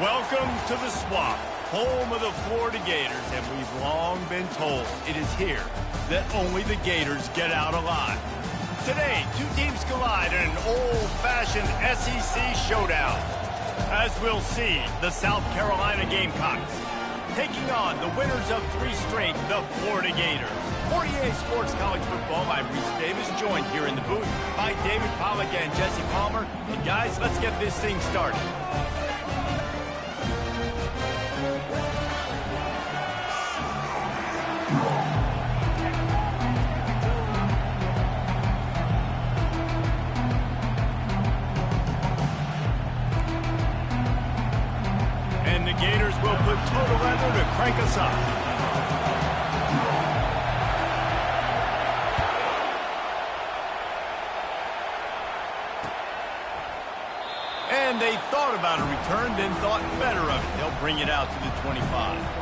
Welcome to the Swamp, home of the Florida Gators, and we've long been told it is here that only the Gators get out alive. Today, two teams collide in an old-fashioned SEC showdown. As we'll see, the South Carolina Gamecocks taking on the winners of 3 straight, the Florida Gators. 48 Sports College Football, I'm Reese Davis, joined here in the booth by David Pollack and Jesse Palmer. And guys, let's get this thing started. And the Gators will put total weather to crank us up. And they thought about a return, then thought better of it. They'll bring it out to the 25.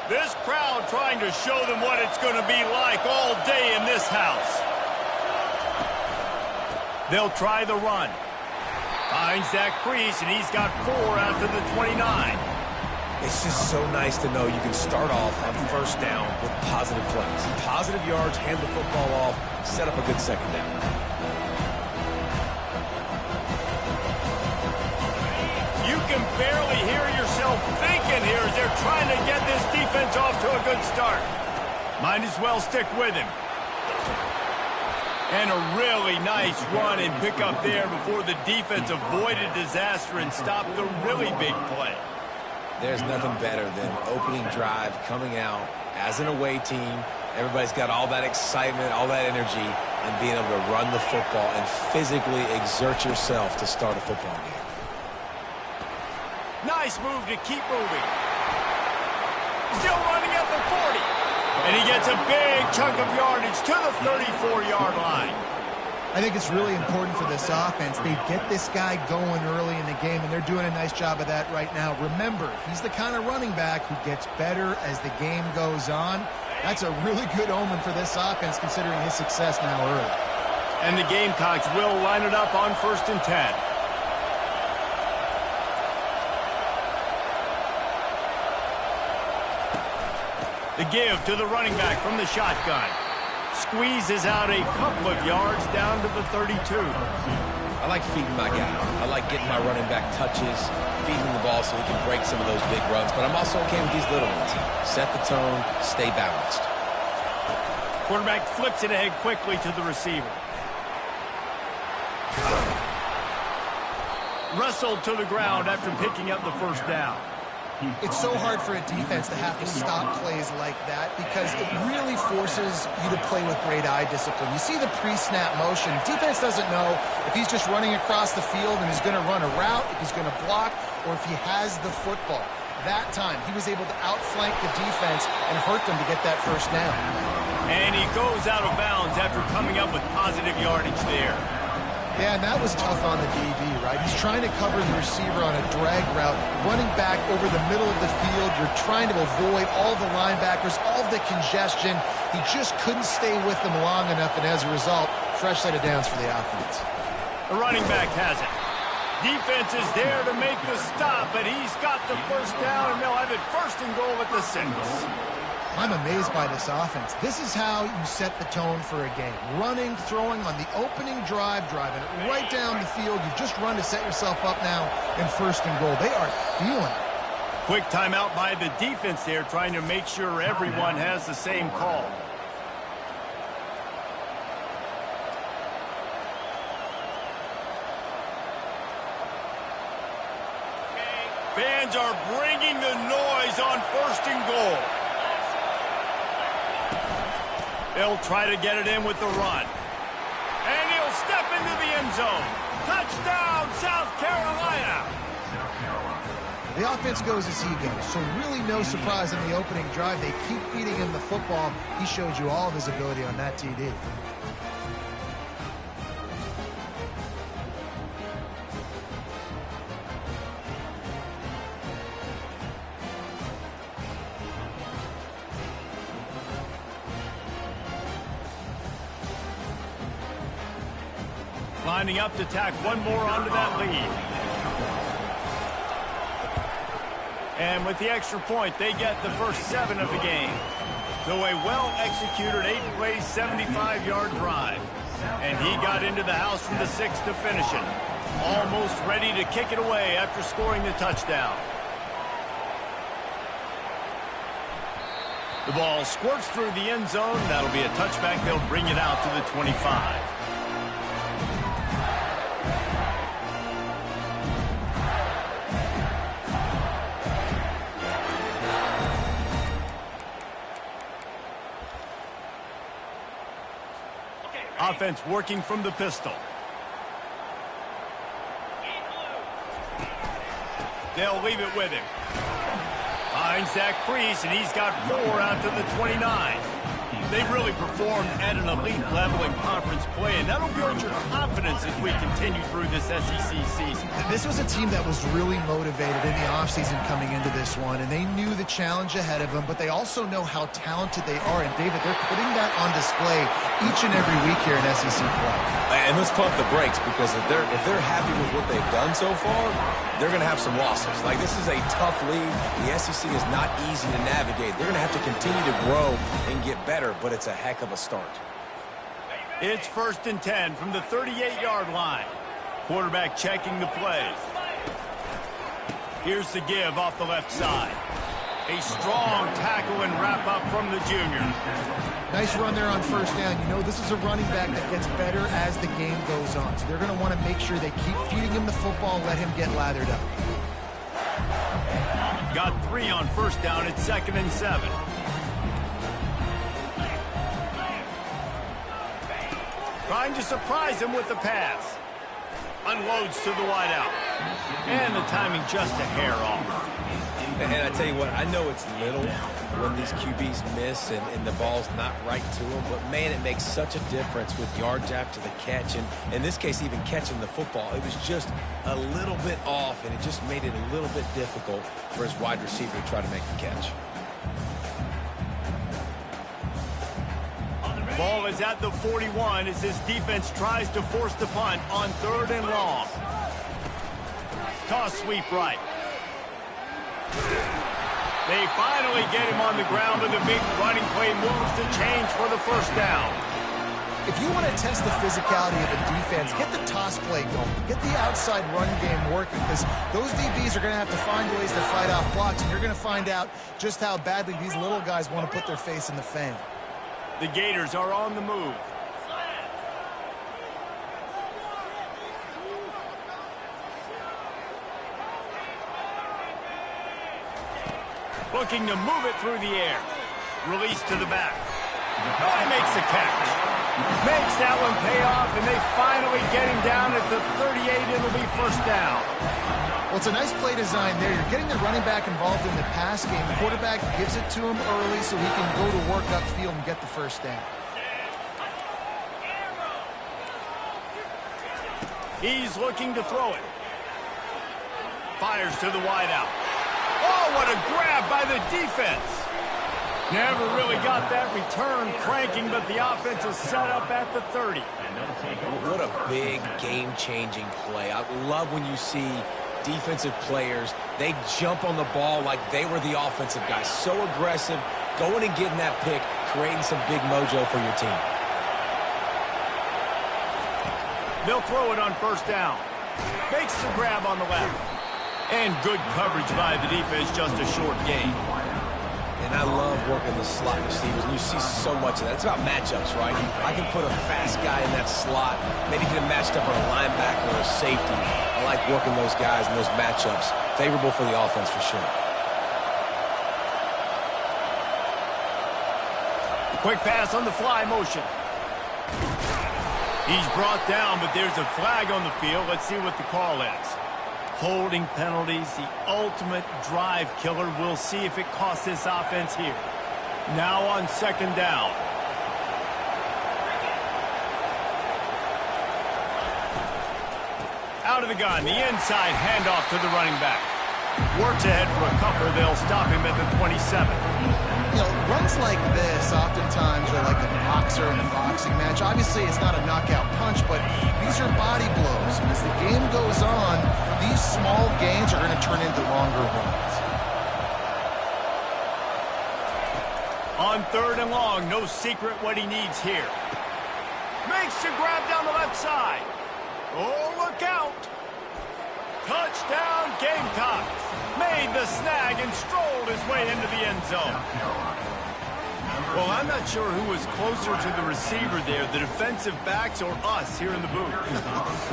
This crowd trying to show them what it's going to be like all day in this house. They'll try the run. Finds that crease, and he's got 4 after the 29. It's just so nice to know you can start off on first down with positive plays. Positive yards, hand the football off, set up a good second down. You can barely hear yourself thinking here as they're trying to get this defense off to a good start. Might as well stick with him. And a really nice run and pick up there before the defense avoided disaster and stopped the really big play. There's nothing better than opening drive, coming out as an away team. Everybody's got all that excitement, all that energy, and being able to run the football and physically exert yourself to start a football game. Nice move to keep moving. Still running at the 40. And he gets a big chunk of yardage to the 34-yard line. I think it's really important for this offense. They get this guy going early in the game, and they're doing a nice job of that right now. Remember, he's the kind of running back who gets better as the game goes on. That's a really good omen for this offense, considering his success now early. And the Gamecocks will line it up on 1st and 10. The give to the running back from the shotgun. Squeezes out a couple of yards down to the 32. I like feeding my guy. I like getting my running back touches, feeding the ball so he can break some of those big runs. But I'm also okay with these little ones. Set the tone, stay balanced. Quarterback flips it ahead quickly to the receiver. Wrestled to the ground after picking up the first down. It's so hard for a defense to have to stop plays like that because it really forces you to play with great eye discipline. You see the pre-snap motion. Defense doesn't know if he's just running across the field and he's going to run a route, if he's going to block, or if he has the football. That time, he was able to outflank the defense and hurt them to get that first down. And he goes out of bounds after coming up with positive yardage there. Yeah, and that was tough on the DB, right? He's trying to cover the receiver on a drag route, running back over the middle of the field. You're trying to avoid all the linebackers, all the congestion. He just couldn't stay with them long enough, and as a result, fresh set of downs for the offense. The running back has it. Defense is there to make the stop, but he's got the first down, and they'll have it 1st and goal at the 6. I'm amazed by this offense. This is how you set the tone for a game. Running, throwing on the opening drive, driving it right down the field. You've just run to set yourself up now in 1st and goal. They are feeling it. Quick timeout by the defense there, trying to make sure everyone has the same call. Fans are bringing the noise on 1st and goal. They'll try to get it in with the run. And he'll step into the end zone. Touchdown, South Carolina. The offense goes as he goes, so really no surprise in the opening drive. They keep feeding him the football. He showed you all of his ability on that TD. Lining up to tack one more onto that lead. And with the extra point, they get the first 7 of the game. So a well-executed 8-play, 75-yard drive. And he got into the house from the 6 to finish it. Almost ready to kick it away after scoring the touchdown. The ball squirts through the end zone. That'll be a touchback. They'll bring it out to the 25. Offense working from the pistol. They'll leave it with him. Finds that crease, and he's got 4 out to the 29. They've really performed at an elite level in conference play, and that'll build your confidence as we continue through this SEC season. This was a team that was really motivated in the offseason coming into this one, and they knew the challenge ahead of them, but they also know how talented they are. And, David, they're putting that on display each and every week here in SEC play. And let's pump the brakes, because if they're happy with what they've done so far, they're going to have some losses. Like, this is a tough league. The SEC is not easy to navigate. They're going to have to continue to grow and get better, but it's a heck of a start. It's 1st and 10 from the 38-yard line. Quarterback checking the play. Here's the give off the left side. A strong tackle and wrap up from the junior. Nice run there on 1st down. You know, this is a running back that gets better as the game goes on. So they're going to want to make sure they keep feeding him the football, let him get lathered up. Got 3 on 1st down. It's 2nd and 7. Trying to surprise him with the pass. Unloads to the wideout. And the timing just a hair off. And I tell you what, I know it's little when these QBs miss and the ball's not right to them, but, man, it makes such a difference with yards after the catch. And in this case, even catching the football, it was just a little bit off, and it just made it a little bit difficult for his wide receiver to try to make the catch. Ball is at the 41 as his defense tries to force the punt on 3rd and long. Toss sweep right. They finally get him on the ground with a big running play, moves the change for the 1st down. If you want to test the physicality of a defense, get the toss play going. Get the outside run game working, because those DBs are going to have to find ways to fight off blocks, and you're going to find out just how badly these little guys want to put their face in the fan. The Gators are on the move. Looking to move it through the air. Release to the back. Oh, he makes the catch. Makes that one pay off, and they finally get him down at the 38. It'll be 1st down. Well, it's a nice play design there. You're getting the running back involved in the pass game. The quarterback gives it to him early so he can go to work upfield and get the 1st down. He's looking to throw it. Fires to the wideout. Oh, what a grab by the defense. Never really got that return cranking, but the offense is set up at the 30. What a big game-changing play. I love when you see defensive players, they jump on the ball like they were the offensive guys. So aggressive, going and getting that pick, creating some big mojo for your team. They'll throw it on 1st down. Makes the grab on the left. And good coverage by the defense, just a short gain. And I love working the slot receivers, and you see so much of that. It's about matchups, right? I can put a fast guy in that slot, maybe get him matched up on a linebacker or a safety. I like working those guys in those matchups. Favorable for the offense for sure. Quick pass on the fly motion. He's brought down, but there's a flag on the field. Let's see what the call is. Holding penalties, the ultimate drive killer. We'll see if it costs this offense here. Now on 2nd down. Out of the gun, the inside handoff to the running back. Works ahead for a couple. They'll stop him at the 27. You know, runs like this oftentimes are like a boxer in a boxing match. Obviously, it's not a knockout punch, but these are body blows. And as the game goes on, these small gains are going to turn into longer runs. On 3rd and long, no secret what he needs here. Makes the grab down the left side. Oh, look out. Touchdown Gamecocks. Made the snag and strolled his way into the end zone. Well, I'm not sure who was closer to the receiver there, the defensive backs or us here in the booth.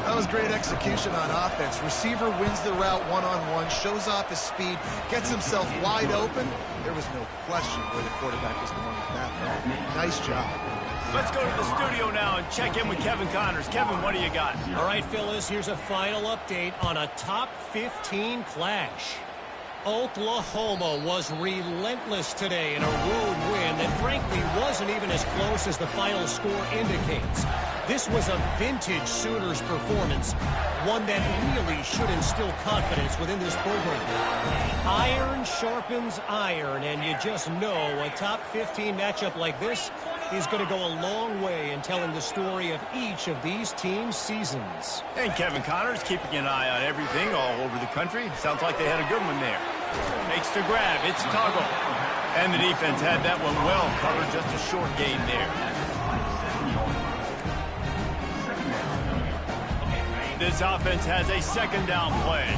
That was great execution on offense. Receiver wins the route one-on-one, shows off his speed, gets himself wide open. There was no question where the quarterback was going with that ball. Nice job. Let's go to the studio now and check in with Kevin Connors. Kevin, what do you got? All right, Phyllis, here's a final update on a top 15 clash. Oklahoma was relentless today in a road win that frankly wasn't even as close as the final score indicates. This was a vintage Sooners performance, one that really should instill confidence within this program. Iron sharpens iron, and you just know a top 15 matchup like this is going to go a long way in telling the story of each of these teams' seasons. And Kevin Connors keeping an eye on everything all over the country. Sounds like they had a good one there. Makes the grab. It's Tuggle. And the defense had that one well covered. Just a short gain there. This offense has a 2nd down play.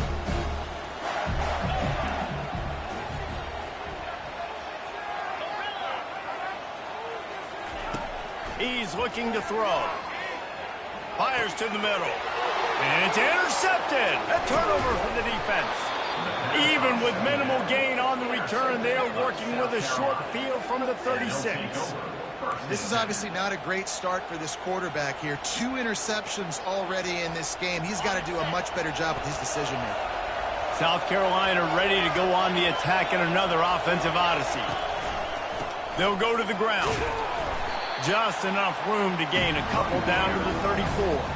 He's looking to throw. Fires to the middle. And it's intercepted. A turnover for the defense. Even with minimal gain on the return, they're working with a short field from the 36. This is obviously not a great start for this quarterback here. 2 interceptions already in this game. He's got to do a much better job with his decision making. South Carolina ready to go on the attack in another offensive odyssey. They'll go to the ground. Just enough room to gain a couple down to the 34.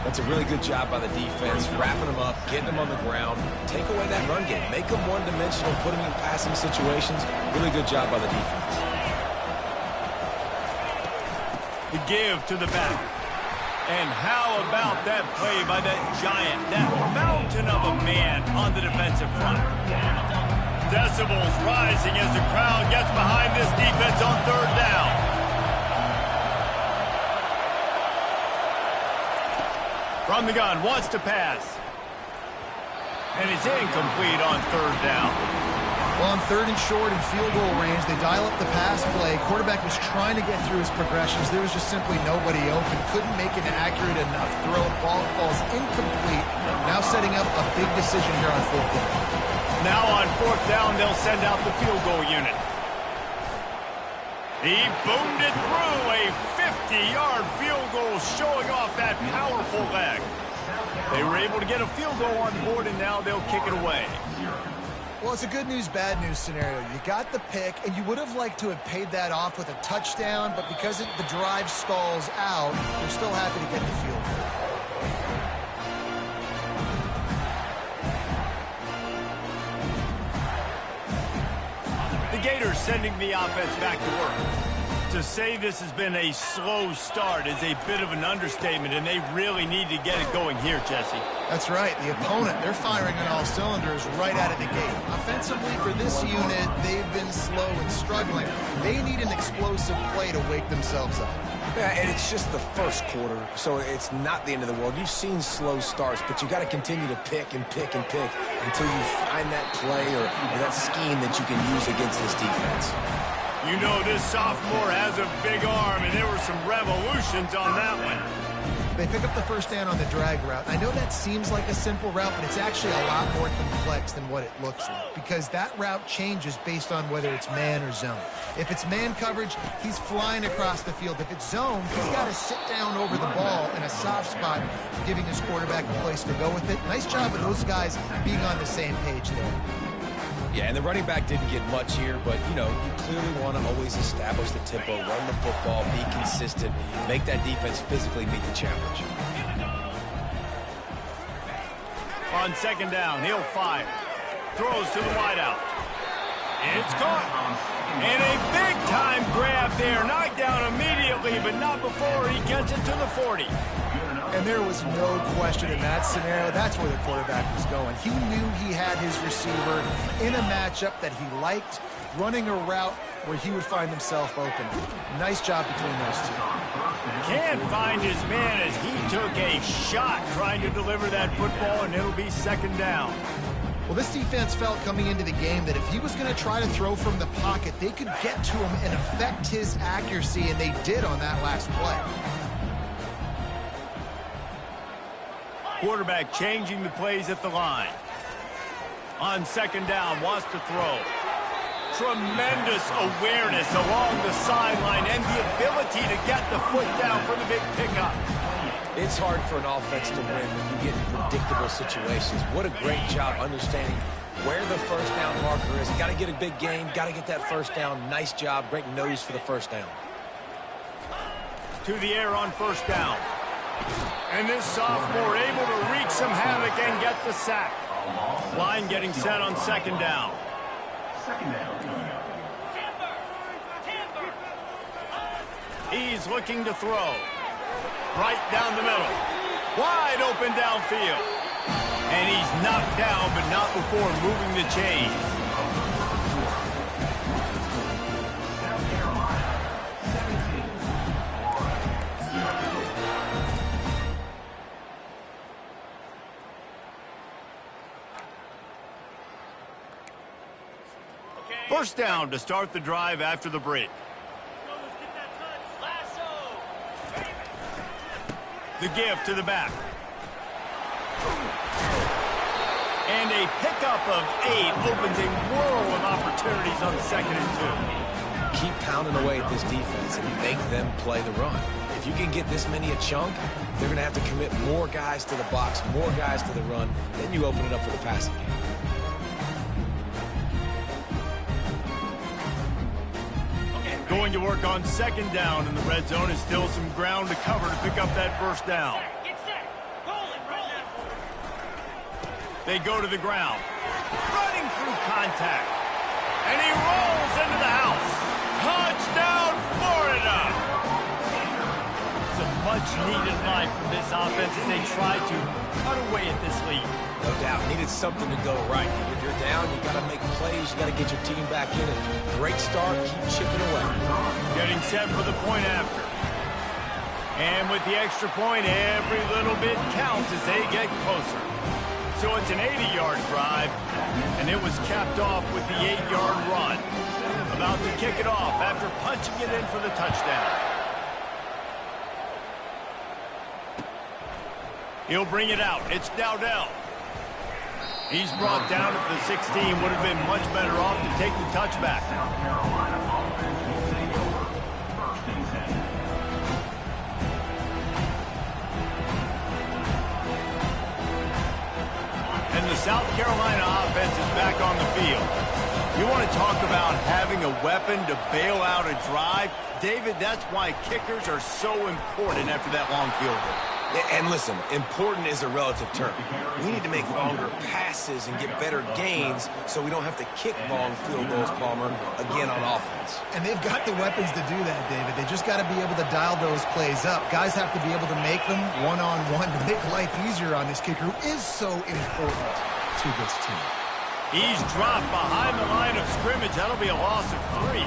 That's a really good job by the defense, wrapping them up, getting them on the ground, take away that run game, make them one-dimensional, put them in passing situations. Really good job by the defense. The give to the back. And how about that play by that giant, that mountain of a man on the defensive front? Decibels rising as the crowd gets behind this defense on 3rd down. From the gun, wants to pass. And it's incomplete on 3rd down. Well, on 3rd and short and field goal range, they dial up the pass play. Quarterback was trying to get through his progressions. There was just simply nobody open. Couldn't make an accurate enough throw. Ball's incomplete. Now setting up a big decision here on 4th down. Now on 4th down, they'll send out the field goal unit. He boomed it through a 50-yard field goal, showing off that powerful leg. They were able to get a field goal on the board, and now they'll kick it away. Well, it's a good news, bad news scenario. You got the pick, and you would have liked to have paid that off with a touchdown, but because the drive stalls out, you're still happy to get the field goal. The Gators sending the offense back to work. To say this has been a slow start is a bit of an understatement, and they really need to get it going here, Jesse. That's right. The opponent, they're firing on all cylinders right out of the gate. Offensively, for this unit, they've been slow and struggling. They need an explosive play to wake themselves up. Yeah, and it's just the first quarter, so it's not the end of the world. You've seen slow starts, but you got to continue to pick and pick and pick until you find that play or that scheme that you can use against this defense. You know this sophomore has a big arm, and there were some revolutions on that one. They pick up the first down on the drag route. I know that seems like a simple route, but it's actually a lot more complex than what it looks like, because that route changes based on whether it's man or zone. If it's man coverage, he's flying across the field. If it's zone, he's got to sit down over the ball in a soft spot, giving his quarterback a place to go with it. Nice job of those guys being on the same page there. Yeah, and the running back didn't get much here, but, you know, you clearly want to always establish the tempo, run the football, be consistent, make that defense physically meet the challenge. On 2nd down, he'll fire. Throws to the wideout. It's caught. And a big-time grab there. Knocked down immediately, but not before he gets it to the 40. And there was no question in that scenario. That's where the quarterback was going. He knew he had his receiver in a matchup that he liked, running a route where he would find himself open. Nice job between those two. Can't find his man as he took a shot trying to deliver that football, and it'll be second down. Well, this defense felt coming into the game that if he was going to try to throw from the pocket, they could get to him and affect his accuracy, and they did on that last play. Quarterback changing the plays at the line. On second down, wants to throw. Tremendous awareness along the sideline and the ability to get the foot down for the big pickup. It's hard for an offense to win when you get in predictable situations. What a great job understanding where the first down marker is. Got to get a big gain, got to get that first down. Nice job, great nose for the first down. To the air on first down. And this sophomore able to wreak some havoc and get the sack. Line getting set on second down. He's looking to throw. Right down the middle. Wide open downfield. And he's knocked down, but not before moving the chains. First down to start the drive after the break. The give to the back. And a pickup of 8 opens a world of opportunities on second and 2. Keep pounding away at this defense and make them play the run. If you can get this many a chunk, they're going to have to commit more guys to the box, more guys to the run. Then you open it up for the passing game. Going to work on second down, and the red zone is still some ground to cover to pick up that first down. They go to the ground. Running through contact. And he rolls into the house. Touchdown, Florida! It's a much-needed line from this offense as they try to cut away at this lead. No doubt. Needed something to go right. If you're down, you got to make plays. You got to get your team back in it. Great start. Keep chipping away. Getting set for the point after. And with the extra point, every little bit counts as they get closer. So it's an 80-yard drive, and it was capped off with the 8-yard run. About to kick it off after punching it in for the touchdown. He'll bring it out. It's Dowdell. He's brought down at the 16. Would have been much better off to take the touchback. And the South Carolina offense is back on the field. You want to talk about having a weapon to bail out a drive? David, that's why kickers are so important after that long field goal. And listen, important is a relative term. We need to make longer passes and get better gains so we don't have to kick long field goals, Palmer, again on offense. And they've got the weapons to do that, David. They just got to be able to dial those plays up. Guys have to be able to make them one-on-one to make life easier on this kicker who is so important to this team. He's dropped behind the line of scrimmage. That'll be a loss of 3.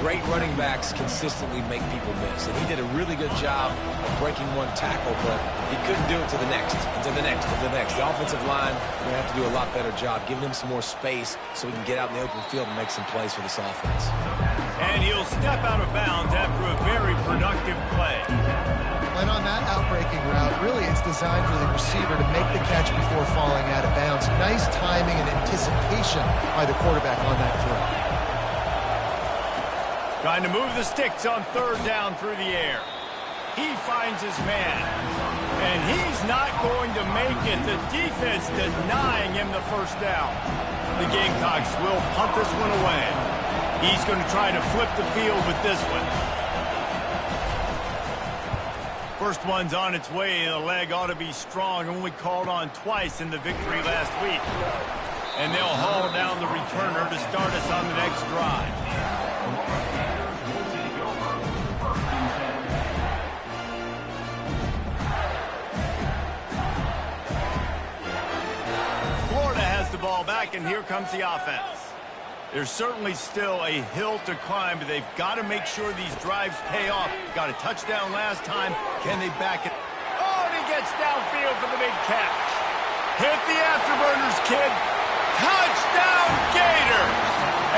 Great running backs consistently make people miss, and he did a really good job of breaking one tackle, but he couldn't do it to the next, and to the next, and to the next. The offensive line are going to have to do a lot better job, giving him some more space so he can get out in the open field and make some plays for this offense. And he'll step out of bounds after a very productive play. And on that outbreaking route, really it's designed for the receiver to make the catch before falling out of bounds. Nice timing and anticipation by the quarterback on that throw. Trying to move the sticks on third down through the air. He finds his man. And he's not going to make it. The defense denying him the first down. The Gamecocks will punt this one away. He's going to try to flip the field with this one. First one's on its way. The leg ought to be strong. Only called on twice in the victory last week. And they'll haul down the returner to start us on the next drive. Florida has the ball back, and here comes the offense. There's certainly still a hill to climb, but they've got to make sure these drives pay off. Got a touchdown last time. Can they back it? Oh, and he gets downfield for the big catch. Hit the afterburners, kid. Touchdown, Gators!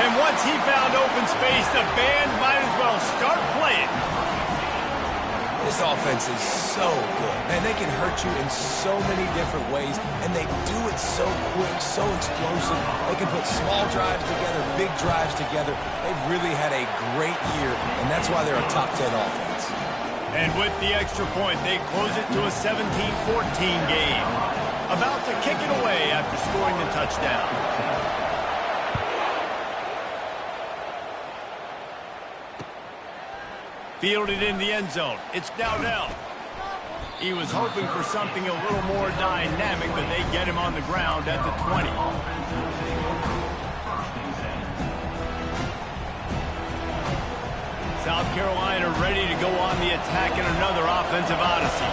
And once he found open space, the band might as well start playing. This offense is so good. Man, they can hurt you in so many different ways, and they do it so quick, so explosive. They can put small drives together, big drives together. They've really had a great year, and that's why they're a top 10 offense. And with the extra point, they close it to a 17-14 game. About to kick it away after scoring the touchdown. Fielded in the end zone. It's now down. He was hoping for something a little more dynamic, but they get him on the ground at the 20. South Carolina ready to go on the attack in another offensive odyssey.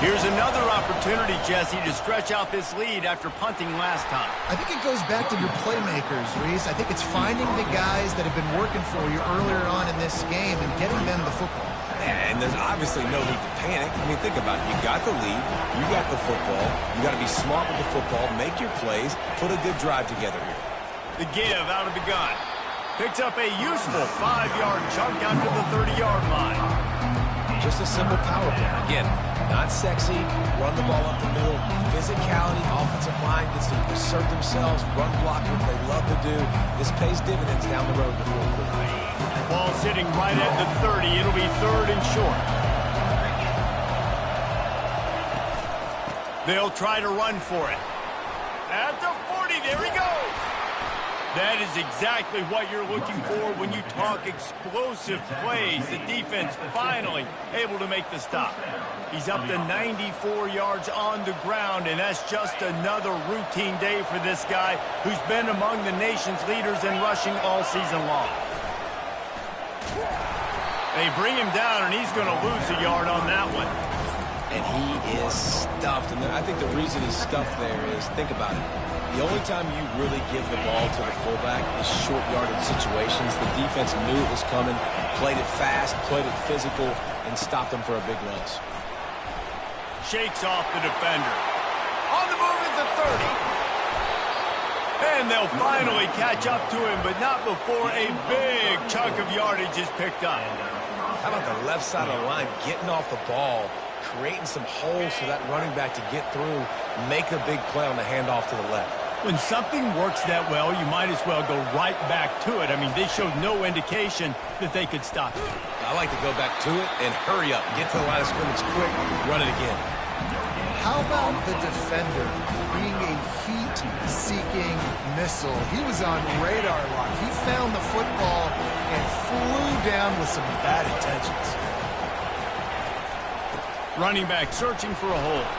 Here's another opportunity, Jesse, to stretch out this lead after punting last time. I think it goes back to your playmakers, Reese. I think it's finding the guys that have been working for you earlier on in this game and getting them the football. Yeah, and there's obviously no need to panic. I mean, think about it. You got the lead. You got the football. You got to be smart with the football. Make your plays. Put a good drive together here. The give out of the gun. Picks up a useful 5-yard chunk out to the 30-yard line. Just a simple power play. Again, not sexy. Run the ball up the middle. Physicality. Offensive line gets to assert themselves. Run block, what they love to do. This pays dividends down the road before the quarter. Ball sitting right at the 30. It'll be 3rd and short. They'll try to run for it. At the 40, there he goes. That is exactly what you're looking for when you talk explosive plays. The defense finally able to make the stop. He's up to 94 yards on the ground, and that's just another routine day for this guy who's been among the nation's leaders in rushing all season long. They bring him down, and he's going to lose a yard on that one. And he is stuffed. And I think the reason he's stuffed there is, think about it. The only time you really give the ball to the fullback is short yardage situations. The defense knew it was coming, played it fast, played it physical, and stopped him for a big loss. Shakes off the defender. On the move at the 30. And they'll finally catch up to him, but not before a big chunk of yardage is picked up. How about the left side of the line getting off the ball, creating some holes for that running back to get through, make a big play on the handoff to the left. When something works that well, you might as well go right back to it. I mean, they showed no indication that they could stop it. I like to go back to it and hurry up, get to the line of scrimmage quick, run it again. How about the defender being a heat-seeking missile? He was on radar lock. He found the football and flew down with some bad intentions. Running back searching for a hole.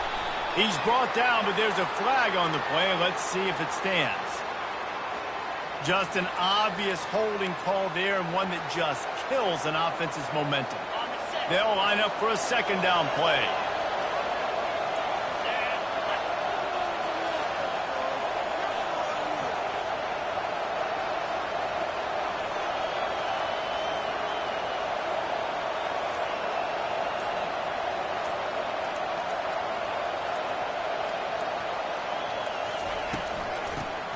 He's brought down, but there's a flag on the play. Let's see if it stands. Just an obvious holding call there, and one that just kills an offense's momentum. They'll line up for a 2nd down play.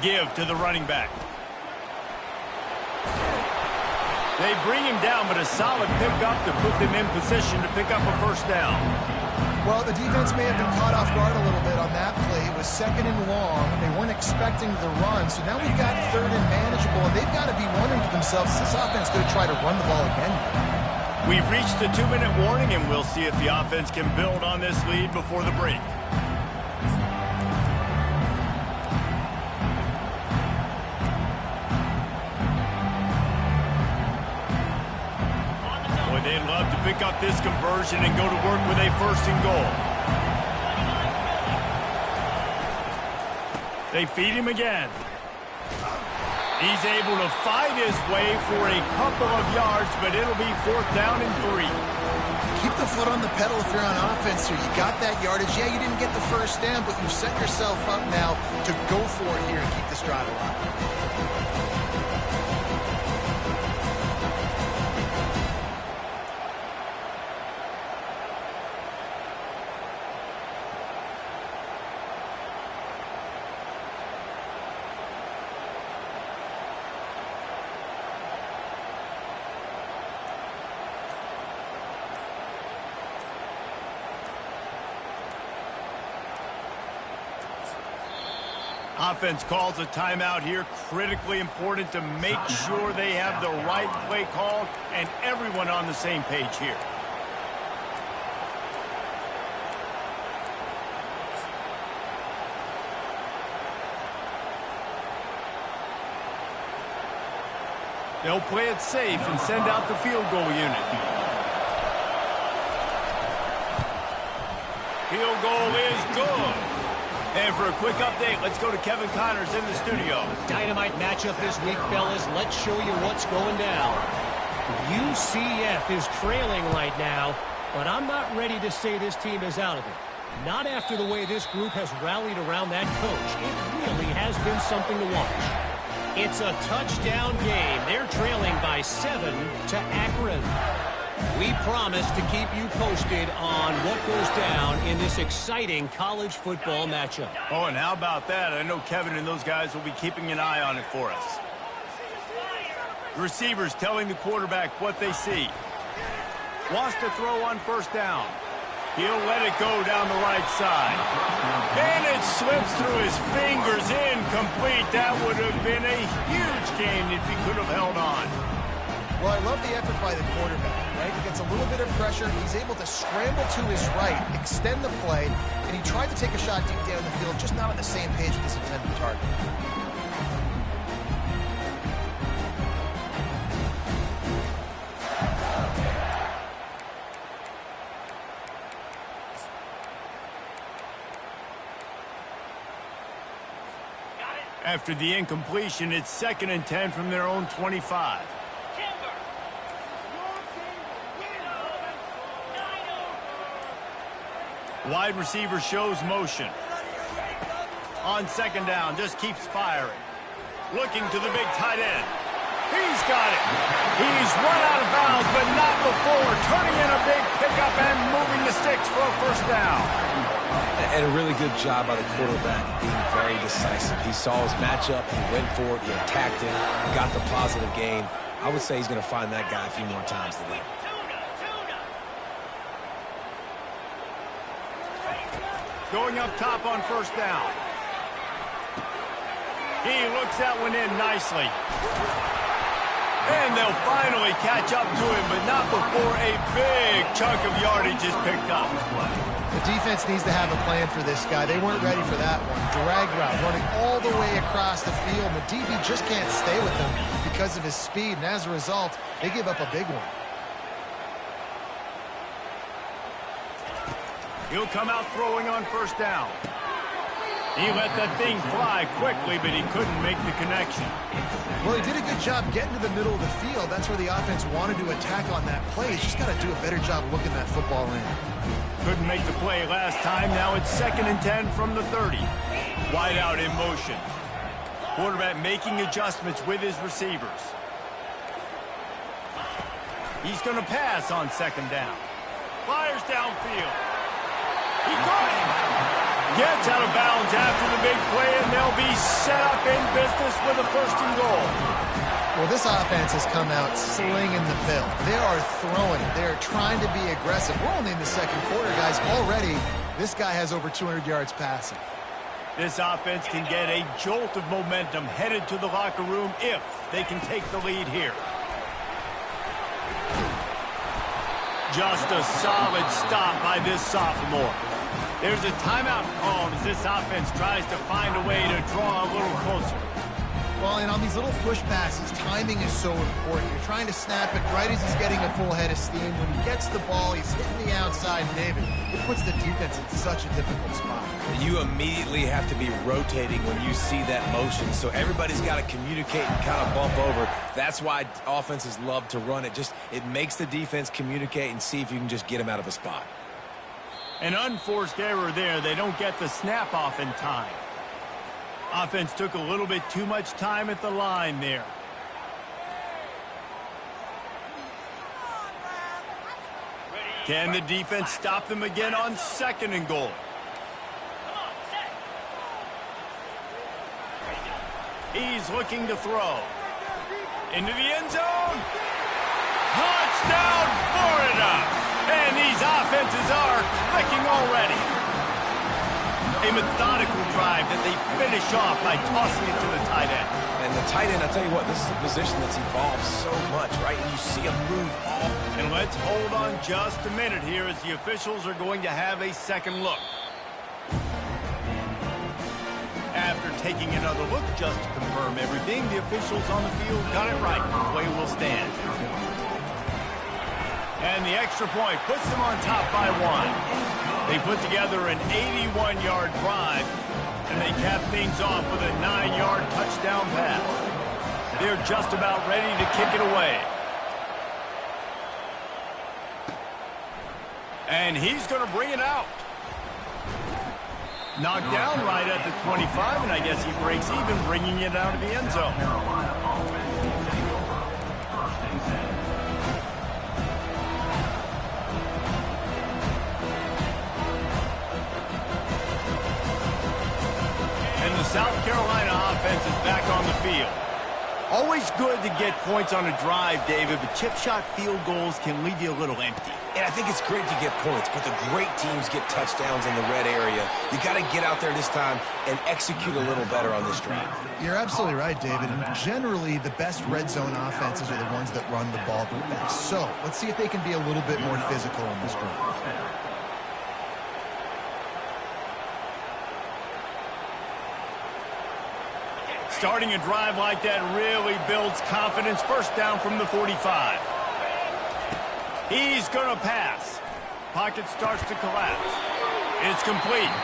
Give to the running back. They bring him down, but a solid pickup to put them in position to pick up a 1st down. Well, the defense may have been caught off guard a little bit on that play. It was 2nd and long. They weren't expecting the run, so now we've got 3rd and manageable, and they've got to be wondering to themselves, is this offense going to try to run the ball again? We've reached the 2-minute warning, and we'll see if the offense can build on this lead before the break. They'd love to pick up this conversion and go to work with a 1st and goal. They feed him again. He's able to fight his way for a couple of yards, but it'll be 4th down and 3. Keep the foot on the pedal if you're on offense here. You got that yardage. Yeah, you didn't get the first down, but you've set yourself up now to go for it here and keep this drive alive. Offense calls a timeout here. Critically important to make sure they have the right play called and everyone on the same page here. They'll play it safe and send out the field goal unit. Field goal is good. And for a quick update, let's go to Kevin Connors in the studio. Dynamite matchup this week, fellas. Let's show you what's going down. UCF is trailing right now, but I'm not ready to say this team is out of it. Not after the way this group has rallied around that coach. It really has been something to watch. It's a touchdown game. They're trailing by 7 to Akron. We promise to keep you posted on what goes down in this exciting college football matchup. Oh, and how about that? I know Kevin and those guys will be keeping an eye on it for us. The receivers telling the quarterback what they see. Wants to throw on 1st down. He'll let it go down the right side. And it slips through his fingers, incomplete. That would have been a huge gain if he could have held on. Well, I love the effort by the quarterback, right? He gets a little bit of pressure. He's able to scramble to his right, extend the play, and he tried to take a shot deep down the field, just not on the same page with his intended target. After the incompletion, it's 2nd and 10 from their own 25. Wide receiver shows motion. On 2nd down, just keeps firing. Looking to the big tight end. He's got it. He's run out of bounds, but not before. Turning in a big pickup and moving the sticks for a 1st down. And a really good job by the quarterback being very decisive. He saw his matchup, he went for it, he attacked it, got the positive gain. I would say he's going to find that guy a few more times today. Going up top on 1st down. He looks that one in nicely. And they'll finally catch up to him, but not before a big chunk of yardage is picked up. The defense needs to have a plan for this guy. They weren't ready for that one. Drag route, running all the way across the field. The DB just can't stay with him because of his speed, and as a result, they give up a big one. He'll come out throwing on 1st down. He let that thing fly quickly, but he couldn't make the connection. Well, he did a good job getting to the middle of the field. That's where the offense wanted to attack on that play. He's just got to do a better job looking that football in. Couldn't make the play last time. Now it's 2nd and 10 from the 30. Wide out in motion. Quarterback making adjustments with his receivers. He's going to pass on 2nd down. Fires downfield. He caught him. Gets out of bounds after the big play, and they'll be set up in business with a 1st and goal. Well, this offense has come out slinging the bill. They are throwing. They are trying to be aggressive. We're only in the 2nd quarter, guys. Already, this guy has over 200 yards passing. This offense can get a jolt of momentum headed to the locker room if they can take the lead here. Just a solid stop by this sophomore. There's a timeout called as this offense tries to find a way to draw a little closer. Well, Well, and on these little push passes, timing is so important. You're trying to snap it right as he's getting a full head of steam. When he gets the ball, he's hitting the outside, David. It puts the defense in such a difficult spot. You immediately have to be rotating when you see that motion, so everybody's got to communicate and kind of bump over. That's why offenses love to run it. It makes the defense communicate and see if you can just get him out of a spot. An unforced error there. They don't get the snap off in time. Offense took a little bit too much time at the line there. Can the defense stop them again on 2nd and goal? He's looking to throw. Into the end zone. Touchdown, Florida! And these offenses are clicking already. A methodical drive that they finish off by tossing it to the tight end. And the tight end, I'll tell you what, this is a position that's evolved so much, right? And you see him move off. And let's hold on just a minute here as the officials are going to have a second look. After taking another look just to confirm everything, the officials on the field got it right. Play will stand. And the extra point puts them on top by 1. They put together an 81-yard drive, and they cap things off with a 9-yard touchdown pass. They're just about ready to kick it away. And he's going to bring it out. Knocked down right at the 25, and I guess he breaks even, bringing it out of the end zone. South Carolina offense is back on the field. Always good to get points on a drive, David, but chip shot field goals can leave you a little empty. And I think it's great to get points, but the great teams get touchdowns in the red area. You got to get out there this time and execute a little better on this drive. You're absolutely right, David. And generally, the best red zone offenses are the ones that run the ball the best. So let's see if they can be a little bit more physical on this drive. Starting a drive like that really builds confidence. First down from the 45. He's going to pass. Pocket starts to collapse. It's complete.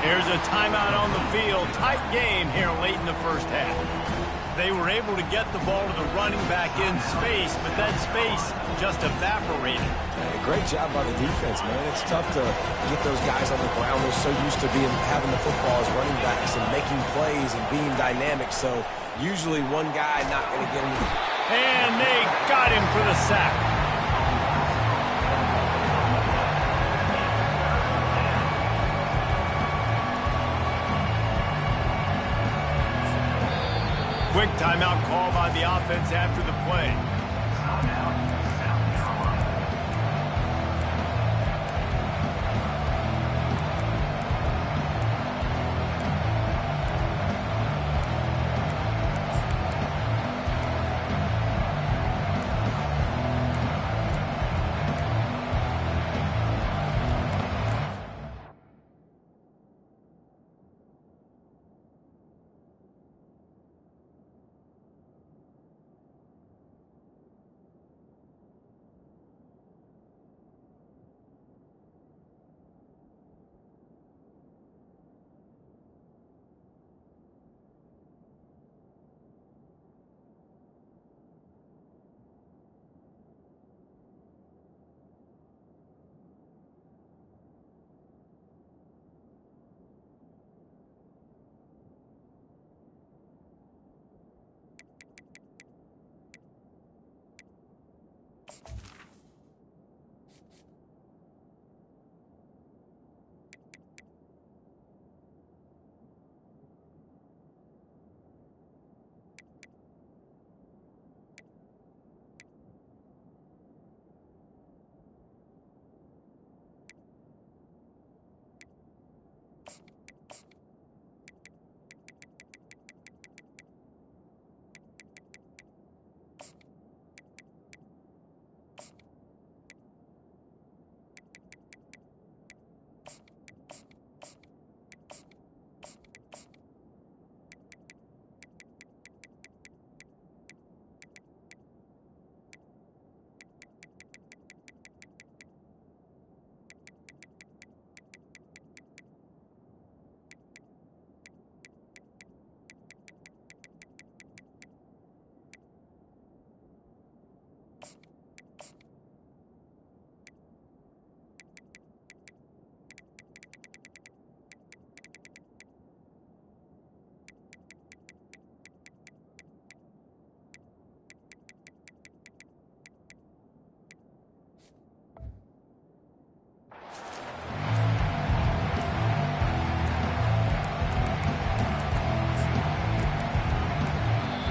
Here's a timeout on the field. Tight game here late in the first half. They were able to get the ball to the running back in space, but that space just evaporated. A great job by the defense, man. It's tough to get those guys on the ground. They're so used to having the football as running backs and making plays and being dynamic. So usually one guy not going to get him. And they got him for the sack. Quick timeout call by the offense after the play.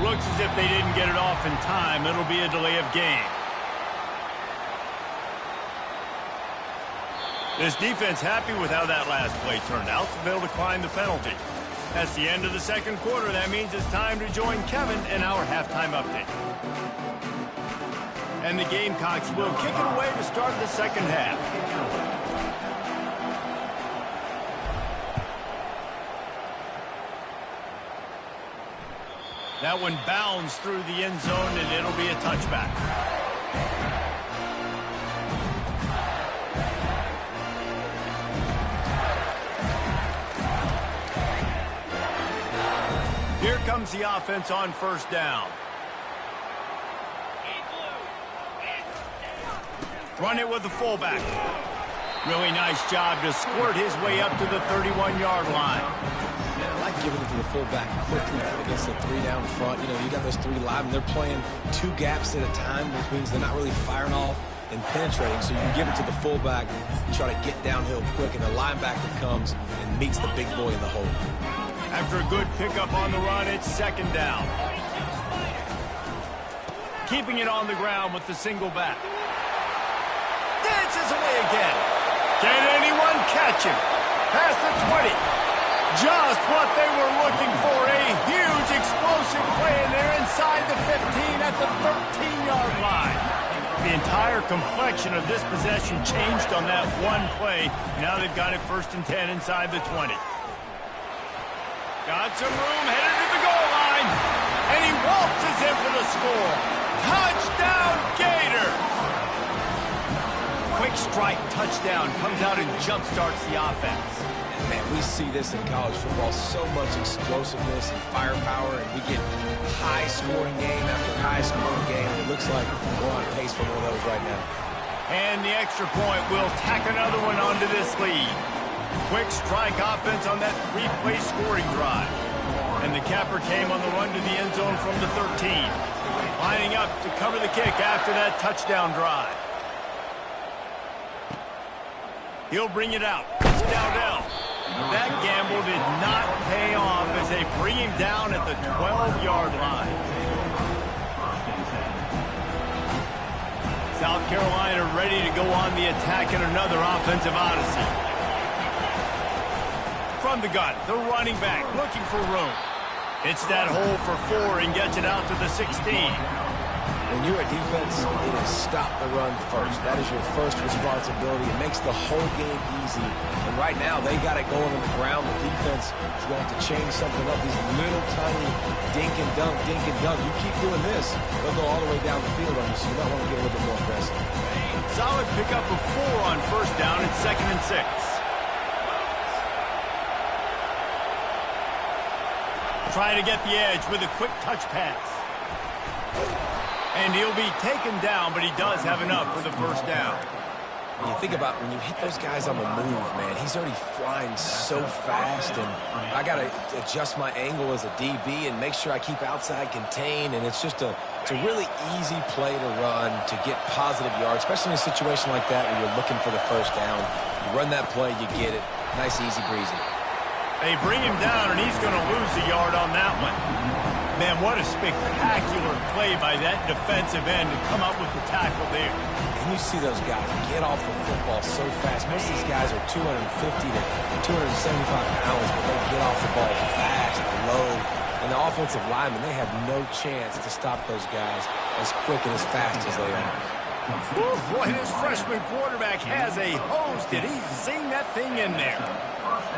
Looks as if they didn't get it off in time. It'll be a delay of game. This defense happy with how that last play turned out, so they'll decline the penalty. That's the end of the second quarter. That means it's time to join Kevin in our halftime update. And the Gamecocks will kick it away to start the second half. That one bounds through the end zone, and it'll be a touchback. Here comes the offense on first down. Run it with the fullback. Really nice job to squirt his way up to the 31-yard line. Man, I like giving it to the fullback quickly against the three down front. You know, you got those three live, and they're playing two gaps at a time, which means they're not really firing off and penetrating. So you can give it to the fullback, try to get downhill quick, and the linebacker comes and meets the big boy in the hole. After a good pickup on the run, it's second down. Keeping it on the ground with the single back. Dances away again. Can anyone catch him? Past the 20. Just what they were looking for. A huge explosive play, and they're inside the 15 at the 13-yard line. The entire complexion of this possession changed on that one play. Now they've got it first and 10 inside the 20. Got some room, headed to the goal line, and he waltzes in for the score. Touchdown, Gator! Quick strike touchdown comes out and jumpstarts the offense. And man, we see this in college football, so much explosiveness and firepower, and we get high-scoring game after high-scoring game. It looks like we're on pace for one of those right now. And the extra point will tack another one onto this lead. Quick strike offense on that three-play scoring drive. And the capper came on the run to the end zone from the 13. Lining up to cover the kick after that touchdown drive. He'll bring it out. It's Dowdell. That gamble did not pay off as they bring him down at the 12-yard line. South Carolina ready to go on the attack in another offensive odyssey. From the gun, the running back looking for room. Hits that hole for 4 and gets it out to the 16. When you're a defense, it is stop the run first. That is your first responsibility. It makes the whole game easy. And right now, they got it going on the ground. The defense is going to have to change something up. These little tiny dink and dunk, dink and dunk. You keep doing this, they'll go all the way down the field on you, so you might want to get a little bit more aggressive. Solid pickup of 4 on first down and 2nd and 6. Trying to get the edge with a quick touch pass. And he'll be taken down, but he does have enough for the first down. When you think about when you hit those guys on the move, man, he's already flying so fast, and I got to adjust my angle as a DB and make sure I keep outside contained, and it's a really easy play to run to get positive yards, especially in a situation like that where you're looking for the first down. You run that play, you get it. Nice, easy breezy. They bring him down, and he's going to lose a yard on that one. Man, what a spectacular play by that defensive end to come up with the tackle there. And you see those guys get off the football so fast. Most of these guys are 250 to 275 pounds, but they get off the ball fast, low. And the offensive linemen, they have no chance to stop those guys as quick and as fast as they are. Ooh, boy, this freshman quarterback has a hose. Did he zing that thing in there?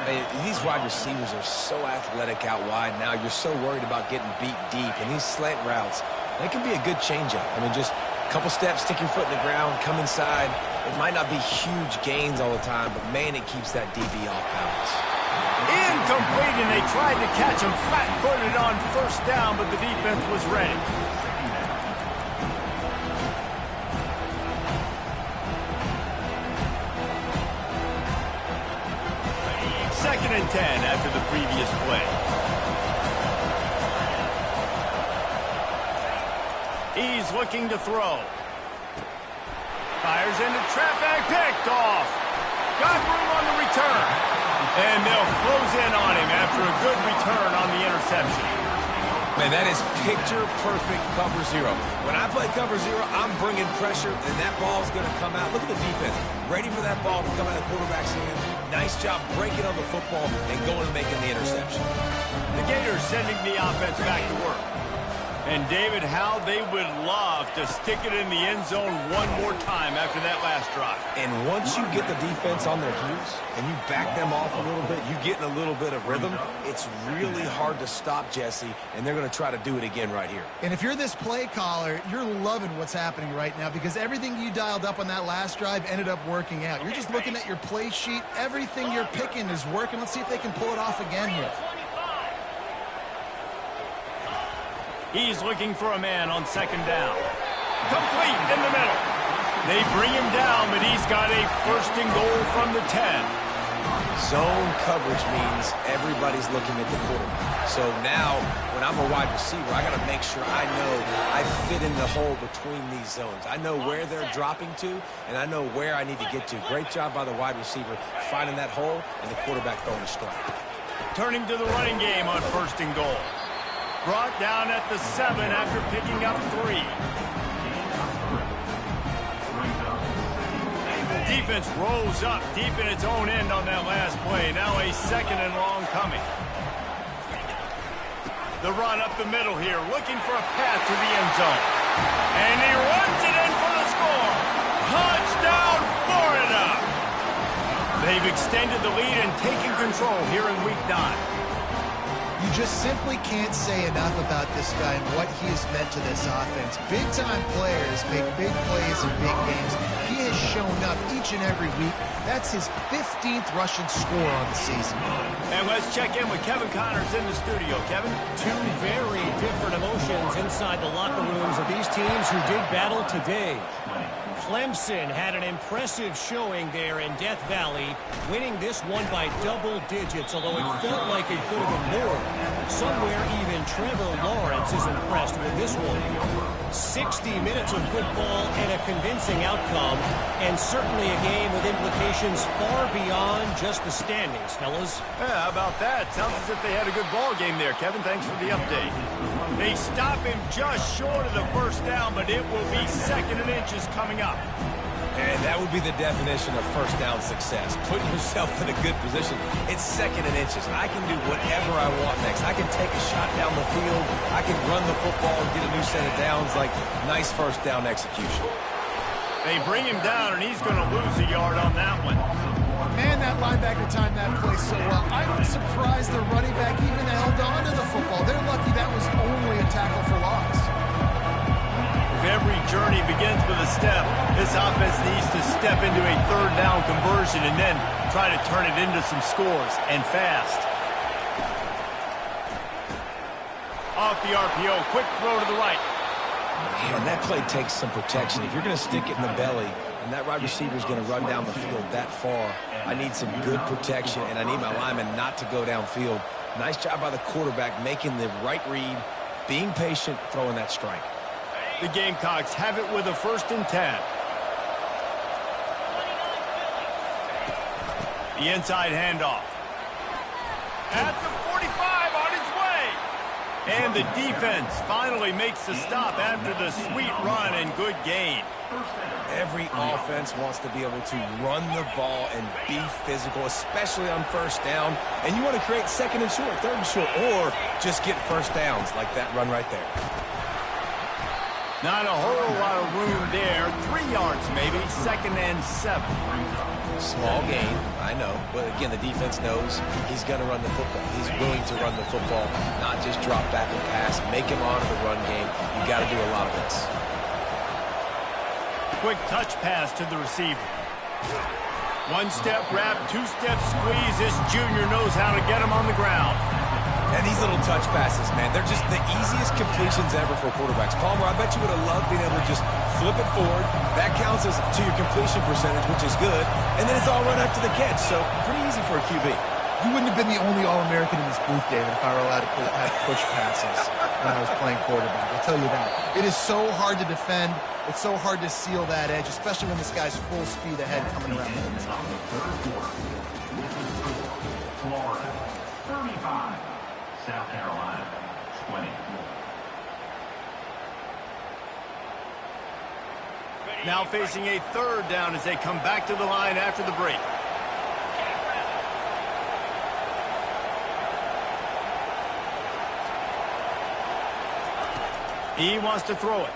Hey, these wide receivers are so athletic out wide now. You're so worried about getting beat deep. And these slant routes, they can be a good changeup. I mean, just a couple steps, stick your foot in the ground, come inside. It might not be huge gains all the time, but, man, it keeps that DB off balance. Incomplete, and they tried to catch him flat-footed on first down, but the defense was ready. Second and 10 after the previous play. He's looking to throw. Fires into traffic, picked off. Got room on the return. And they'll close in on him after a good return on the interception. Man, that is picture-perfect cover zero. When I play cover zero, I'm bringing pressure, and that ball's going to come out. Look at the defense. Ready for that ball to come out of the quarterback's hand. Nice job breaking on the football and going and making the interception. The Gators sending the offense back to work. And, David, how they would love to stick it in the end zone one more time after that last drive. And once you get the defense on their heels and you back them off a little bit, you get in a little bit of rhythm, it's really hard to stop, Jesse, and they're going to try to do it again right here. And if you're this play caller, you're loving what's happening right now because everything you dialed up on that last drive ended up working out. You're just looking at your play sheet. Everything you're picking is working. Let's see if they can pull it off again here. He's looking for a man on second down. Complete in the middle. They bring him down, but he's got a first and goal from the 10. Zone coverage means everybody's looking at the quarterback. So now, when I'm a wide receiver, I got to make sure I know I fit in the hole between these zones. I know where they're dropping to, and I know where I need to get to. Great job by the wide receiver finding that hole, and the quarterback throwing a strike. Turning to the running game on first and goal. Brought down at the 7 after picking up 3. Defense rolls up deep in its own end on that last play. Now a second and long coming. The run up the middle here, looking for a path to the end zone. And he runs it in for the score. Touchdown, Florida! They've extended the lead and taken control here in Week 9. You just simply can't say enough about this guy and what he has meant to this offense. Big-time players make big plays in big games. He has shown up each and every week. That's his 15th rushing score on the season. And let's check in with Kevin Connors in the studio. Kevin? Two very different emotions inside the locker rooms of these teams who did battle today. Clemson had an impressive showing there in Death Valley, winning this one by double digits, although it felt like it could have been more. Somewhere even Trevor Lawrence is impressed with this one. 60 minutes of football and a convincing outcome, and certainly a game with implications far beyond just the standings, fellas. Yeah, how about that? Sounds as if they had a good ball game there, Kevin. Thanks for the update. They stop him just short of the first down, but it will be second and inches coming up. And that would be the definition of first down success. Putting yourself in a good position. It's second and inches. I can do whatever I want next. I can take a shot down the field. I can run the football and get a new set of downs. Like, nice first down execution. They bring him down, and he's going to lose a yard on that one. Man, that linebacker timed that play so well. I'm surprised the running back even held on to the football. They're lucky that was only a tackle for loss. Every journey begins with a step. This offense needs to step into a third down conversion and then try to turn it into some scores, and fast. Off the RPO, quick throw to the right. Man, that play takes some protection. If you're going to stick it in the belly and that wide receiver is going to run down the field that far, I need some good protection, and I need my lineman not to go downfield. Nice job by the quarterback making the right read, being patient, throwing that strike. The Gamecocks have it with a 1st and 10. The inside handoff. At the 45, on his way. And the defense finally makes the stop after the sweet run and good gain. Every offense wants to be able to run the ball and be physical, especially on first down. And you want to create second and short, third and short, or just get first downs like that run right there. Not a whole lot of room there. 3 yards maybe, 2nd and 7. Small gain, I know. But again, the defense knows he's going to run the football. He's willing to run the football, not just drop back and pass. Make him honor the run game. You got to do a lot of this. Quick touch pass to the receiver. 1-step wrap, 2-step squeeze. This junior knows how to get him on the ground. And these little touch passes, man, they're just the easiest completions ever for quarterbacks. Palmer, I bet you would have loved being able to just flip it forward. That counts as to your completion percentage, which is good. And then it's all run after the catch, so pretty easy for a QB. You wouldn't have been the only All-American in this booth, David, if I were allowed to have push passes when I was playing quarterback. I'll tell you that. It is so hard to defend. It's so hard to seal that edge, especially when this guy's full speed ahead coming around the middle. Florida, 35. South Carolina, 20. Now facing a third down as they come back to the line after the break. He wants to throw it.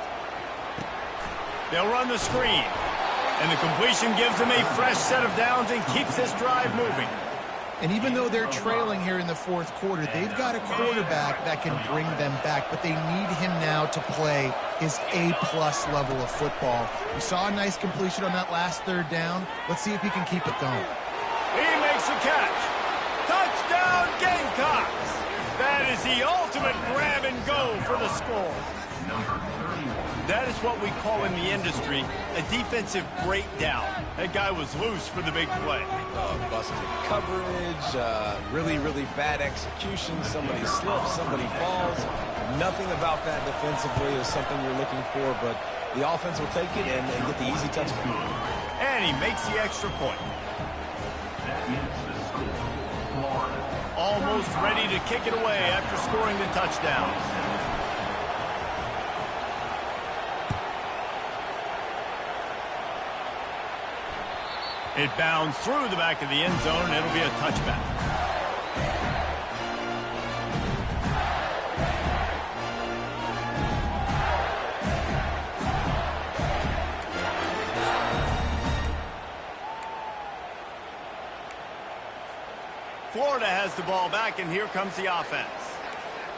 They'll run the screen. And the completion gives them a fresh set of downs and keeps this drive moving. And even though they're trailing here in the fourth quarter, they've got a quarterback that can bring them back, but they need him now to play his A-plus level of football. We saw a nice completion on that last third down. Let's see if he can keep it going. He makes a catch. Touchdown, Gamecocks! That is the ultimate grab and go for the score. That is what we call in the industry a defensive breakdown. That guy was loose for the big play. Busted coverage, really, really bad execution. Somebody slips, somebody falls. Nothing about that defensively is something you're looking for, but the offense will take it and get the easy touchdown. And he makes the extra point. Almost ready to kick it away after scoring the touchdown. It bounds through the back of the end zone, and it'll be a touchback. Florida has the ball back, and here comes the offense.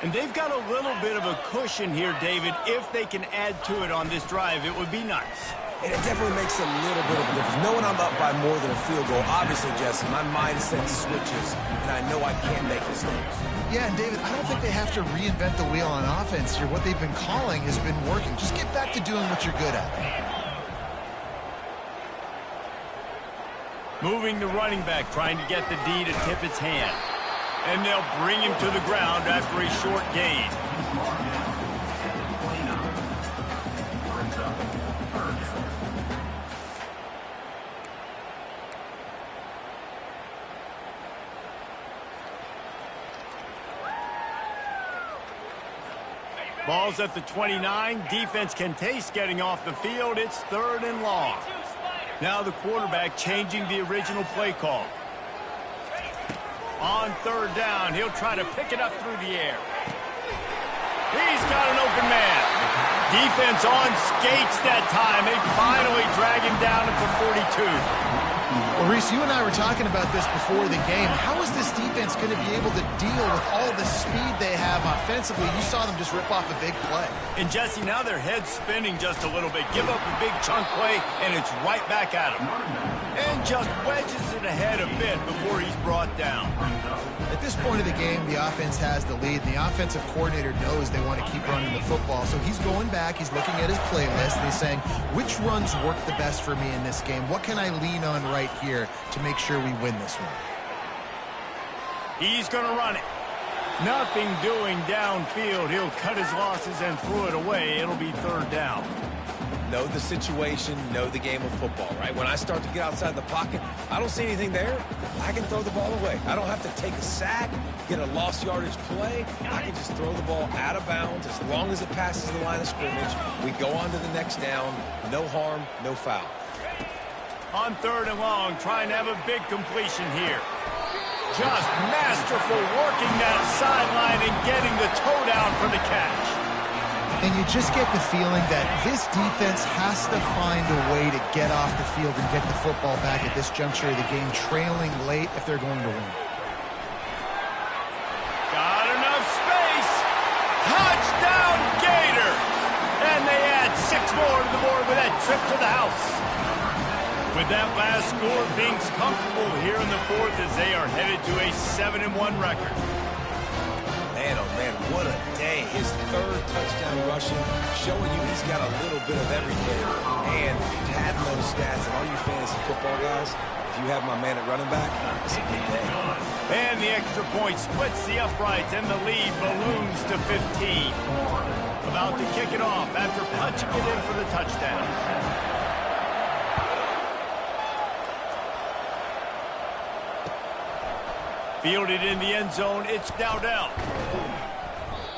And they've got a little bit of a cushion here, David. If they can add to it on this drive, it would be nice. And it definitely makes a little bit of a difference. Knowing I'm up by more than a field goal, obviously, Jesse, my mindset switches, and I know I can't make mistakes. Yeah, and David, I don't think they have to reinvent the wheel on offense here. What they've been calling has been working. Just get back to doing what you're good at. Moving the running back, trying to get the D to tip its hand. And they'll bring him to the ground after a short gain. Ball's at the 29. Defense can taste getting off the field. It's 3rd and long. Now the quarterback changing the original play call. On 3rd down, he'll try to pick it up through the air. He's got an open man. Defense on skates that time. They finally drag him down at the 42. Well, Reese, you and I were talking about this before the game. How is this defense going to be able to deal with all the speed they have offensively? You saw them just rip off a big play. And, Jesse, now their head's spinning just a little bit. Give up a big chunk play, and it's right back at him. And just wedges it ahead a bit before he's brought down. At this point of the game, the offense has the lead, and the offensive coordinator knows they want to keep running the football. So he's going back, he's looking at his playlist, and he's saying, which runs work the best for me in this game? What can I lean on right here to make sure we win this one? He's going to run it. Nothing doing downfield. He'll cut his losses and throw it away. It'll be 3rd down. Know the situation, know the game of football, right? When I start to get outside the pocket, I don't see anything there. I can throw the ball away. I don't have to take a sack, get a lost yardage play. I can just throw the ball out of bounds as long as it passes the line of scrimmage. We go on to the next down. No harm, no foul. On 3rd and long, trying to have a big completion here. Just masterful working that sideline and getting the toe down for the catch. And you just get the feeling that this defense has to find a way to get off the field and get the football back at this juncture of the game, trailing late if they're going to win. Got enough space. Touchdown, Gator. And they add 6 more to the board with that trip to the house. With that last score, Binks comfortable here in the 4th as they are headed to a 7-1 record. Man, oh man, what a day. His 3rd touchdown rushing, showing you he's got a little bit of everything. And had those stats, and all you fantasy football guys, if you have my man at running back, it's a good day. And the extra point splits the uprights, and the lead balloons to 15. About to kick it off after punching it in for the touchdown. Fielded in the end zone, it's Dowdell.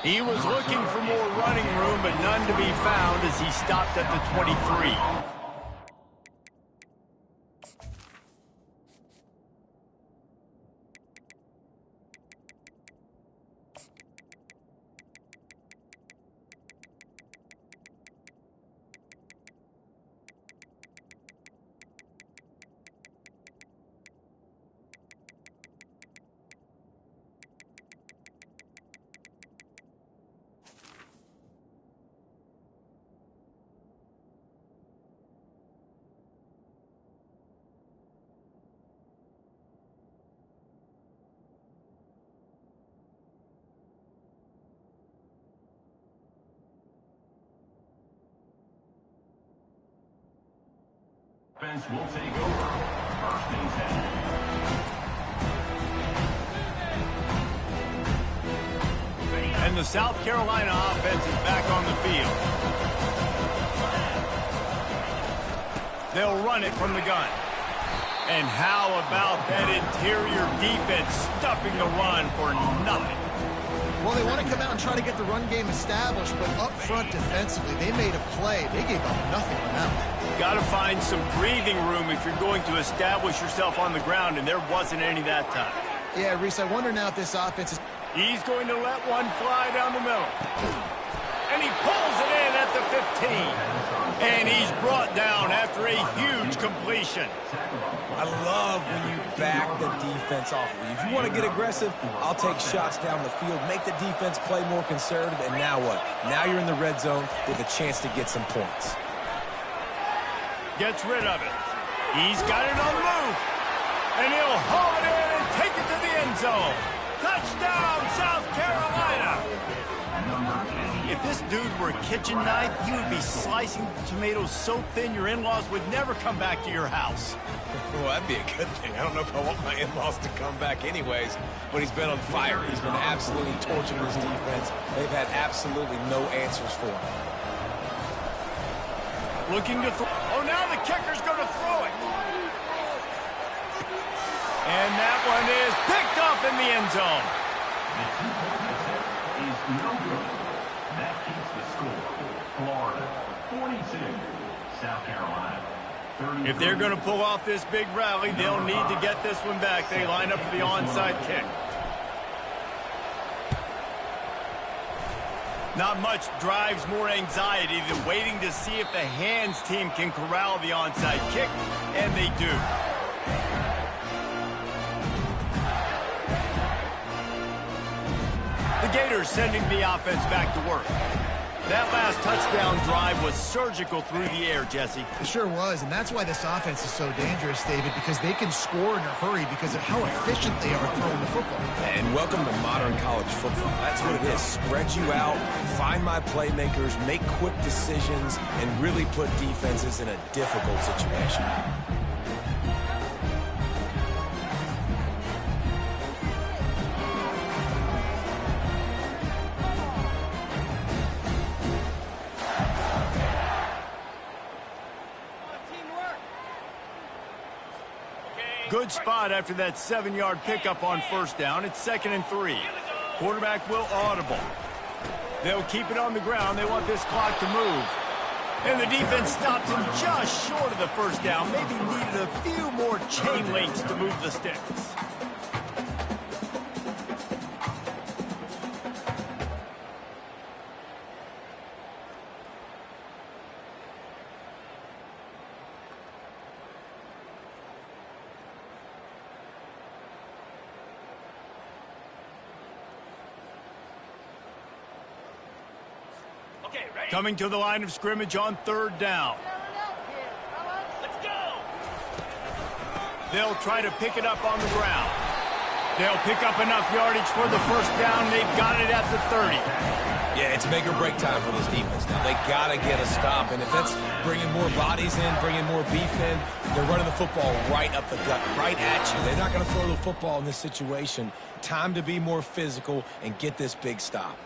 He was looking for more running room, but none to be found as he stopped at the 23. Offense will take over. First and 10. And the South Carolina offense is back on the field. They'll run it from the gun. And how about that interior defense stuffing the run for nothing? Well, they want to come out and try to get the run game established, but up front defensively, they made a play. They gave up nothing on that one. Got to find some breathing room if you're going to establish yourself on the ground, and there wasn't any that time. Yeah, Reese, I wonder now if this offense is... He's going to let one fly down the middle. And he pulls it in at the 15. And he's brought down after a huge completion. I love when you back the defense off of you. If you want to get aggressive, I'll take shots down the field, make the defense play more conservative, and now what? Now you're in the red zone with a chance to get some points. Gets rid of it. He's got it on the move. And he'll haul it in and take it to the end zone. Touchdown, South Carolina. If this dude were a kitchen knife, he would be slicing tomatoes so thin your in-laws would never come back to your house. Well, that'd be a good thing. I don't know if I want my in-laws to come back anyways, but he's been on fire. He's been absolutely torching this defense. They've had absolutely no answers for him. Looking to throw. Oh, now the kicker's going to throw it. And that one is picked up in the end zone. Is no good. That keeps the score. Florida 42, South Carolina 33. If they're going to pull off this big rally, they'll need to get this one back. They line up for the onside kick. Not much drives more anxiety than waiting to see if the hands team can corral the onside kick, and they do. The Gators sending the offense back to work. That last touchdown drive was surgical through the air, Jesse. It sure was, and that's why this offense is so dangerous, David, because they can score in a hurry because of how efficient they are throwing the football. And welcome to modern college football. That's what it is. Spread you out, find my playmakers, make quick decisions, and really put defenses in a difficult situation. Good spot after that 7-yard pickup on first down. It's 2nd and 3. Quarterback will audible. They'll keep it on the ground. They want this clock to move. And the defense stops him just short of the first down. Maybe needed a few more chain links to move the sticks. Coming to the line of scrimmage on 3rd down. Let's go. They'll try to pick it up on the ground. They'll pick up enough yardage for the first down. They've got it at the 30. Yeah, it's make or break time for this defense now. They got to get a stop, and if that's bringing more bodies in, bringing more beef in, they're running the football right up the gut, right at you. They're not going to throw the football in this situation. Time to be more physical and get this big stop.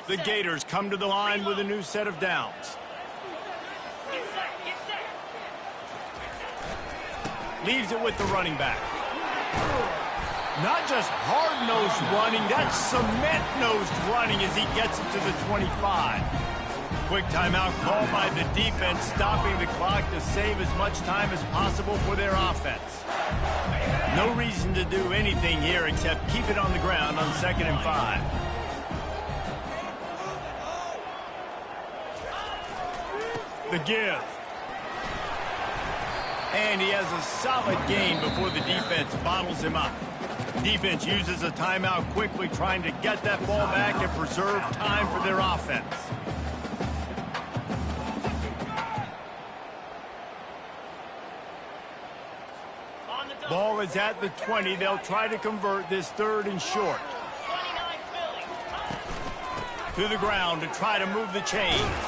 The Gators come to the line with a new set of downs. Get set. Leaves it with the running back. Not just hard-nosed running, that's cement-nosed running as he gets it to the 25. Quick timeout called by the defense, stopping the clock to save as much time as possible for their offense. No reason to do anything here except keep it on the ground on 2nd and 5. The give. And he has a solid gain before the defense bottles him up. Defense uses a timeout quickly, trying to get that ball back and preserve time for their offense. On the Ball is at the 20. They'll try to convert this 3rd and short. 29 Philly. To the ground to try to move the chains.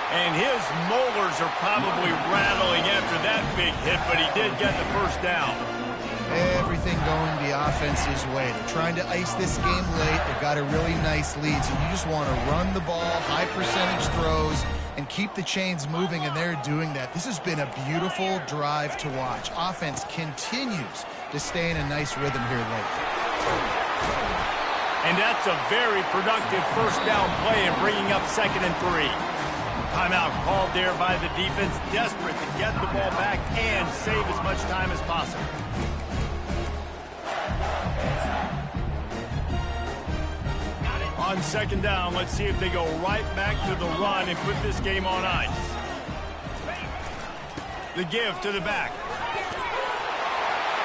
And his molars are probably rattling after that big hit, but he did get the first down. Everything going the offense's way. They're trying to ice this game late. They've got a really nice lead, so you just want to run the ball, high percentage throws, and keep the chains moving, and they're doing that. This has been a beautiful drive to watch. Offense continues to stay in a nice rhythm here late. And that's a very productive first down play and bringing up 2nd and 3. Timeout called there by the defense, desperate to get the ball back and save as much time as possible. On 2nd down, let's see if they go right back to the run and put this game on ice. The give to the back.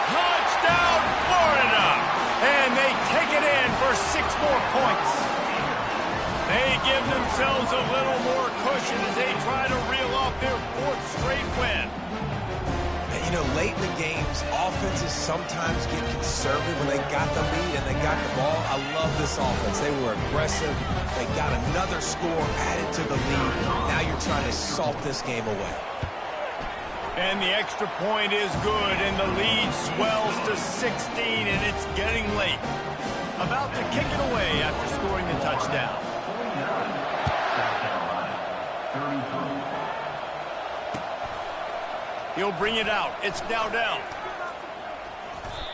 Touchdown, Florida! And they take it in for 6 more points. They give themselves a little more cushion as they try to reel off their 4th straight win. And, you know, late in the games, offenses sometimes get conservative when they got the lead and they got the ball. I love this offense. They were aggressive. They got another score added to the lead. Now you're trying to salt this game away. And the extra point is good, and the lead swells to 16, and it's getting late. About to kick it away after scoring the touchdown. He'll bring it out. It's now down.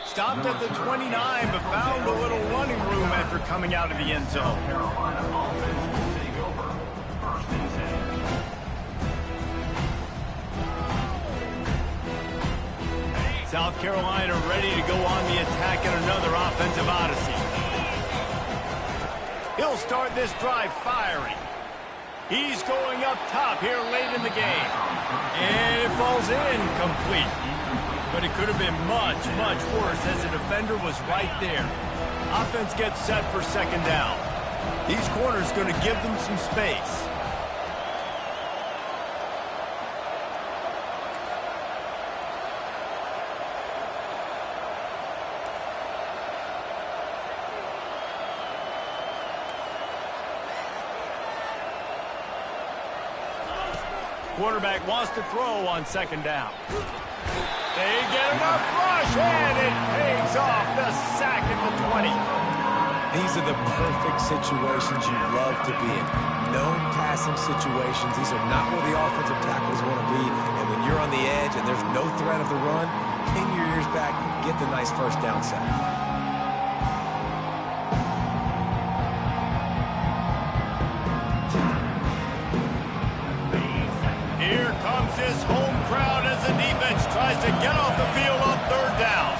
Stopped at the 29, but found a little running room after coming out of the end zone. South Carolina ready to go on the attack in another offensive odyssey. He'll start this drive firing. He's going up top here late in the game. And it falls incomplete. But it could have been much, much worse as the defender was right there. Offense gets set for 2nd down. These corners going to give them some space. Quarterback wants to throw on 2nd down. They get enough rush, and it pays off. The sack at the 20. These are the perfect situations you love to be in. No passing situations. These are not where the offensive tackles want to be. And when you're on the edge and there's no threat of the run, pin your ears back, get the nice first down sack. Here comes his home crowd as the defense tries to get off the field on 3rd down.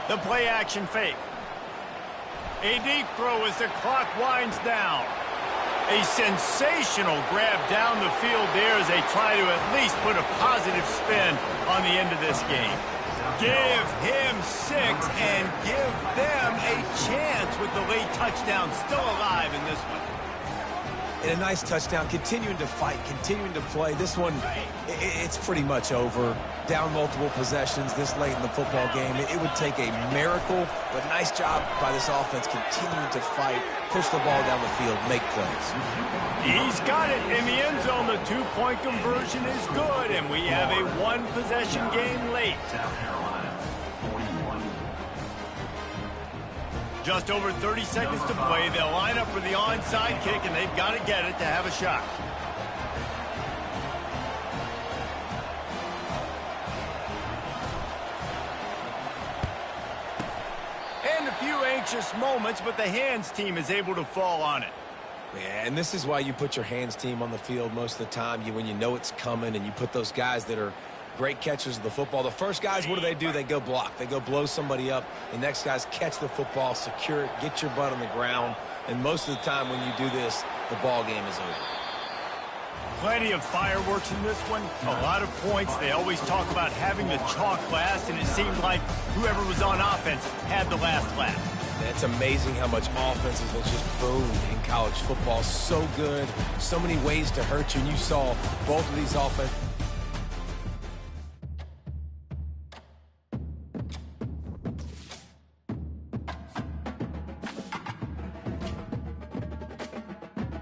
The play action fake. A deep throw as the clock winds down. A sensational grab down the field there as they try to at least put a positive spin on the end of this game. Give him 6 and give them a chance with the late touchdown still alive in this one. And a nice touchdown, continuing to fight, continuing to play. This one, it's pretty much over. Down multiple possessions this late in the football game. It would take a miracle, but nice job by this offense continuing to fight, push the ball down the field, make plays. He's got it in the end zone. The 2-point conversion is good, and we have a 1-possession game late. South Carolina, 41. Just over 30 seconds to play. They'll line up for the onside kick, and they've got to get it to have a shot. And a few anxious moments, but the hands team is able to fall on it. Yeah, and this is why you put your hands team on the field most of the time. When you know it's coming, and you put those guys that are great catchers of the football. The first guys, what do? They go block. They go blow somebody up. The next guys catch the football, secure it, get your butt on the ground. And most of the time when you do this, the ball game is over. Plenty of fireworks in this one. A lot of points. They always talk about having the chalk last, and it seemed like whoever was on offense had the last laugh. It's amazing how much offenses have just boomed in college football. So good. So many ways to hurt you. And you saw both of these offenses